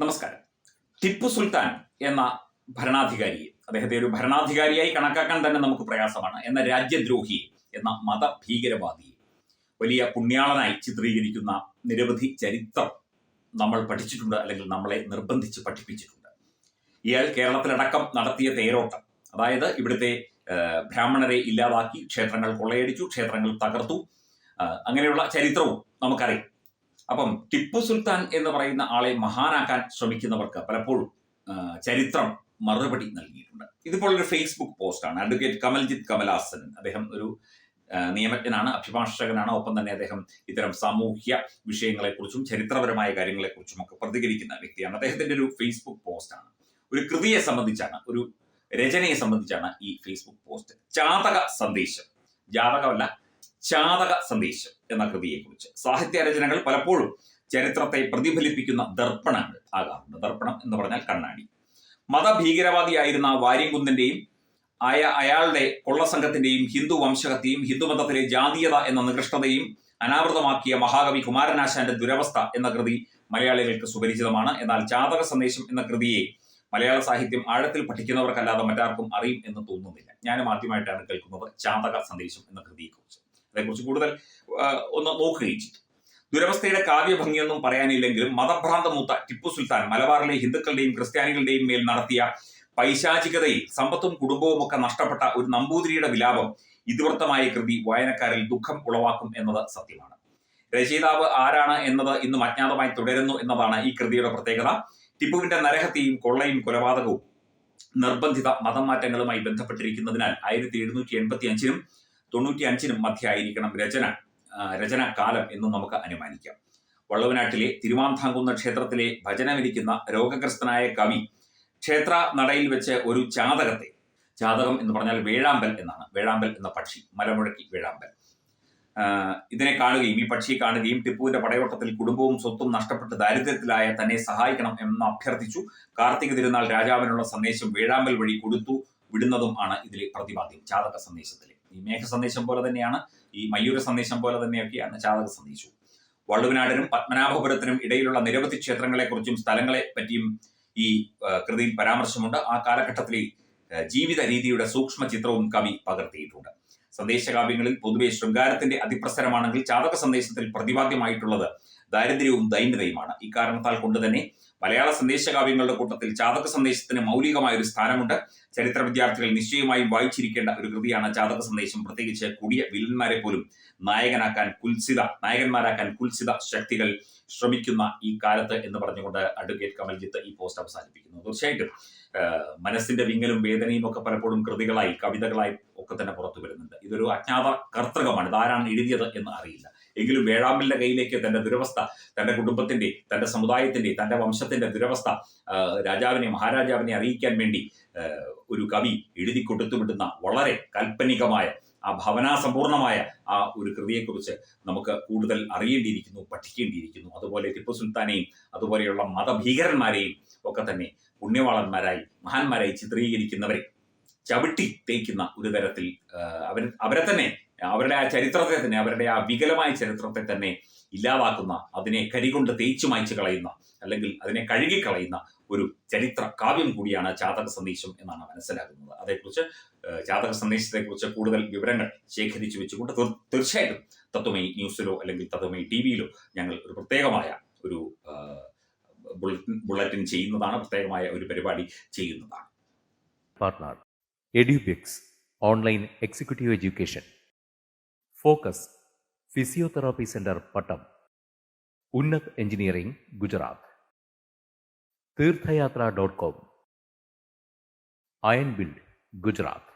നമസ്കാരം. ടിപ്പു സുൽത്താൻ എന്ന ഭരണാധികാരിയെ, അദ്ദേഹത്തെ ഒരു ഭരണാധികാരിയായി കണക്കാക്കാൻ തന്നെ നമുക്ക് പ്രയാസമാണ്, എന്ന രാജ്യദ്രോഹിയെ, എന്ന മതഭീകരവാദിയെ വലിയ പുണ്യാളനായി ചിത്രീകരിക്കുന്ന നിരവധി ചരിത്രം നമ്മൾ പഠിച്ചിട്ടുണ്ട്, അല്ലെങ്കിൽ നമ്മളെ നിർബന്ധിച്ച് പഠിപ്പിച്ചിട്ടുണ്ട്. ഇയാൾ കേരളത്തിലടക്കം നടത്തിയ തേരോട്ടം, അതായത് ഇവിടുത്തെ ബ്രാഹ്മണരെ ഇല്ലാതാക്കി, ക്ഷേത്രങ്ങൾ കൊള്ളയടിച്ചു, ക്ഷേത്രങ്ങൾ തകർത്തു, അങ്ങനെയുള്ള ചരിത്രവും നമുക്കറിയാം. അപ്പം ടിപ്പു സുൽത്താൻ എന്ന് പറയുന്ന ആളെ മഹാനാക്കാൻ ശ്രമിക്കുന്നവർക്ക് പലപ്പോഴും ചരിത്രം മറുപടി നൽകിയിട്ടുണ്ട്. ഇതിപ്പോൾ ഒരു ഫേസ്ബുക്ക് പോസ്റ്റാണ്. അഡ്വക്കേറ്റ് കമൽജിത്ത് കമലാസൻ, അദ്ദേഹം ഒരു നിയമജ്ഞനാണ്, അഭിഭാഷകനാണ്. ഒപ്പം തന്നെ അദ്ദേഹം ഇത്തരം സാമൂഹ്യ വിഷയങ്ങളെക്കുറിച്ചും ചരിത്രപരമായ കാര്യങ്ങളെക്കുറിച്ചും ഒക്കെ പ്രതികരിക്കുന്ന വ്യക്തിയാണ്. അദ്ദേഹത്തിന്റെ ഒരു ഫേസ്ബുക്ക് പോസ്റ്റാണ്. ഒരു കൃതിയെ സംബന്ധിച്ചാണ്, ഒരു രചനയെ സംബന്ധിച്ചാണ് ഈ ഫേസ്ബുക്ക് പോസ്റ്റ്. ജാതക സന്ദേശം, ജാതകമല്ല, ജാതക സന്ദേശം എന്ന കൃതിയെക്കുറിച്ച്. സാഹിത്യ രചനകൾ പലപ്പോഴും ചരിത്രത്തെ പ്രതിഫലിപ്പിക്കുന്ന ദർപ്പണങ്ങൾ ആകാറുണ്ട്. ദർപ്പണം എന്ന് പറഞ്ഞാൽ കണ്ണാടി. മതഭീകരവാദിയായിരുന്ന വാര്യംകുന്നന്റെയും അയാളുടെ കൊള്ളസംഘത്തിന്റെയും ഹിന്ദു വംശഹത്യയും ഹിന്ദുമതത്തിലെ ജാതീയത എന്ന നികൃഷ്ടതയും അനാവൃതമാക്കിയ മഹാകവി കുമാരനാശാന്റെ ദുരവസ്ഥ എന്ന കൃതി മലയാളികൾക്ക് സുപരിചിതമാണ്. എന്നാൽ ജാതക സന്ദേശം എന്ന കൃതിയെ മലയാള സാഹിത്യം ആഴത്തിൽ പഠിക്കുന്നവർക്കല്ലാതെ മറ്റാർക്കും അറിയും എന്ന് തോന്നുന്നില്ല. ഞാനും ആദ്യമായിട്ടാണ് കേൾക്കുന്നത് ജാതക സന്ദേശം എന്ന കൃതിയെക്കുറിച്ച്. അതേക്കുറിച്ച് കൂടുതൽ ഒന്ന് നോക്കുകയും ചെയ്തു. ദുരവസ്ഥയുടെ കാവ്യഭംഗിയൊന്നും പറയാനില്ലെങ്കിലും മതഭ്രാന്തമൂത്ത ടിപ്പു സുൽത്താൻ മലബാറിലെ ഹിന്ദുക്കളുടെയും ക്രിസ്ത്യാനികളുടെയും മേൽ നടത്തിയ പൈശാചികതയിൽ സമ്പത്തും കുടുംബവും ഒക്കെ നഷ്ടപ്പെട്ട ഒരു നമ്പൂതിരിയുടെ വിലാപം ഇതിവൃത്തമായ കൃതി വായനക്കാരിൽ ദുഃഖം ഉളവാക്കും എന്നത് സത്യമാണ്. രചയിതാവ് ആരാണ് എന്നത് ഇന്നും അജ്ഞാതമായി തുടരുന്നു എന്നതാണ് ഈ കൃതിയുടെ പ്രത്യേകത. ടിപ്പുവിന്റെ നരഹത്യയും കൊള്ളയും കൊലപാതകവും നിർബന്ധിത മതം മാറ്റങ്ങളുമായി ബന്ധപ്പെട്ടിരിക്കുന്നതിനാൽ 1785-നും 95-നും മധ്യയായിരിക്കണം രചന കാലം എന്നും നമുക്ക് അനുമാനിക്കാം. വള്ളവനാട്ടിലെ തിരുമാന്താംകുന്ന് ക്ഷേത്രത്തിലെ ഭജനമിരിക്കുന്ന രോഗഗ്രസ്തനായ കവി ക്ഷേത്ര നടയിൽ വെച്ച് ഒരു ജാതകത്തെ, ജാതകം എന്ന് പറഞ്ഞാൽ വേഴാമ്പൽ എന്നാണ്, വേഴാമ്പൽ എന്ന പക്ഷി, മലമുഴക്കി വേഴാമ്പൽ, ഇതിനെ കാണുകയും ഈ പക്ഷിയെ കാണുകയും ടിപ്പുവിന്റെ പടയോട്ടത്തിൽ കുടുംബവും സ്വത്തും നഷ്ടപ്പെട്ട് ദാരിദ്ര്യത്തിലായ തന്നെ സഹായിക്കണം എന്ന് അഭ്യർത്ഥിച്ചു കാർത്തിക തിരുനാൾ രാജാവിനുള്ള സന്ദേശം വേഴാമ്പൽ വഴി കൊടുത്തു വിടുന്നതും ആണ് ഇതിലെ പ്രതിപാദ്യം. ജാതക സന്ദേശത്തിലെ ഈ മേഘ സന്ദേശം പോലെ തന്നെയാണ്, ഈ മയൂര സന്ദേശം പോലെ തന്നെയൊക്കെയാണ് ജാതക സന്ദേശവും. വള്ളുവനാടിനും പത്മനാഭപുരത്തിനും ഇടയിലുള്ള നിരവധി ക്ഷേത്രങ്ങളെക്കുറിച്ചും സ്ഥലങ്ങളെ പറ്റിയും ഈ കൃതിയിൽ പരാമർശമുണ്ട്. ആ കാലഘട്ടത്തിലെ ജീവിത രീതിയുടെ സൂക്ഷ്മ ചിത്രവും കവി പകർത്തിയിട്ടുണ്ട്. സന്ദേശകാവ്യങ്ങളിൽ പൊതുവെ ശൃംഗാരത്തിന്റെ അതിപ്രസരമാണെങ്കിൽ ജാതക സന്ദേശത്തിൽ പ്രതിപാദ്യമായിട്ടുള്ളത് ദാരിദ്ര്യവും ദൈന്യതയുമാണ്. ഇക്കാരണത്താൽ കൊണ്ട് തന്നെ മലയാള സന്ദേശകാവ്യങ്ങളുടെ കൂട്ടത്തിൽ ജാതക സന്ദേശത്തിന് മൗലികമായ ഒരു സ്ഥാനമുണ്ട്. ചരിത്ര വിദ്യാർത്ഥികൾ നിശ്ചയമായും വായിച്ചിരിക്കേണ്ട ഒരു കൃതിയാണ് ജാതക സന്ദേശം. പ്രത്യേകിച്ച് കൂടിയ വില്ലന്മാരെ പോലും നായകന്മാരാക്കാൻ കുൽസിത ശക്തികൾ ശ്രമിക്കുന്ന ഈ കാലത്ത് എന്ന് പറഞ്ഞുകൊണ്ട് അഡ്വക്കേറ്റ് കമൽജിത്ത് ഈ പോസ്റ്റ് അവസാനിപ്പിക്കുന്നു. തീർച്ചയായിട്ടും മനസ്സിന്റെ വിങ്ങലും വേദനയും ഒക്കെ പലപ്പോഴും കൃതികളായി, കവിതകളായി ഒക്കെ തന്നെ പുറത്തു വരുന്നുണ്ട്. ഇതൊരു അജ്ഞാത കർത്തൃകമാണ്. ഇതാരാണ് എഴുതിയത് എന്ന് അറിയില്ല. എങ്കിലും വേഴാമ്പലിന്റെ കയ്യിലേക്ക് തന്റെ ദുരവസ്ഥ, തന്റെ കുടുംബത്തിന്റെ, തന്റെ സമുദായത്തിന്റെ, തന്റെ വംശത്തിന്റെ ദുരവസ്ഥ മഹാരാജാവിനെ അറിയിക്കാൻ വേണ്ടി ഒരു കവി എഴുതി കൊടുത്തുവിടുന്ന വളരെ കാൽപ്പനികമായ, ആ ഭാവനാസമ്പൂർണമായ ആ ഒരു കൃതിയെക്കുറിച്ച് നമുക്ക് കൂടുതൽ അറിയേണ്ടിയിരിക്കുന്നു, പഠിക്കേണ്ടിയിരിക്കുന്നു. അതുപോലെ ടിപ്പു സുൽത്താനെയും അതുപോലെയുള്ള മതഭീകരന്മാരെയും ഒക്കെ തന്നെ പുണ്യവാളന്മാരായി, മഹാന്മാരായി ചിത്രീകരിക്കുന്നവരെ ചവിട്ടി തേക്കുന്ന ഒരു തരത്തിൽ അവരെ തന്നെ, അവരുടെ ആ ചരിത്രത്തെ തന്നെ, അവരുടെ ആ വികലമായ ചരിത്രത്തെ തന്നെ ഇല്ലാതാക്കുന്ന, അതിനെ കരികൊണ്ട് തേച്ചു മായ്ച്ചു കളയുന്ന, അല്ലെങ്കിൽ അതിനെ കഴുകിക്കളയുന്ന ഒരു ചരിത്ര കാവ്യം കൂടിയാണ് ജാതക സന്ദേശം എന്നാണ് മനസ്സിലാകുന്നത്. അതേക്കുറിച്ച്, ജാതക സന്ദേശത്തെക്കുറിച്ച് കൂടുതൽ വിവരങ്ങൾ ശേഖരിച്ചു വെച്ചുകൊണ്ട് തീർച്ചയായിട്ടും തത്വമൈ ന്യൂസിലോ അല്ലെങ്കിൽ തത്വമൈ TV-യിലോ ഞങ്ങൾ ഒരു പ്രത്യേകമായ ഒരു ബുള്ളറ്റിൻ ചെയ്യുന്നതാണ്, പ്രത്യേകമായ ഒരു പരിപാടി ചെയ്യുന്നതാണ്. Partner Edubix online executive education, focus physiotherapy centre Pattom, Unnath engineering Gujarat, തീർത്ഥയാത്ര.com, അയൺ ബിൽഡ് ഗുജറാത്ത്.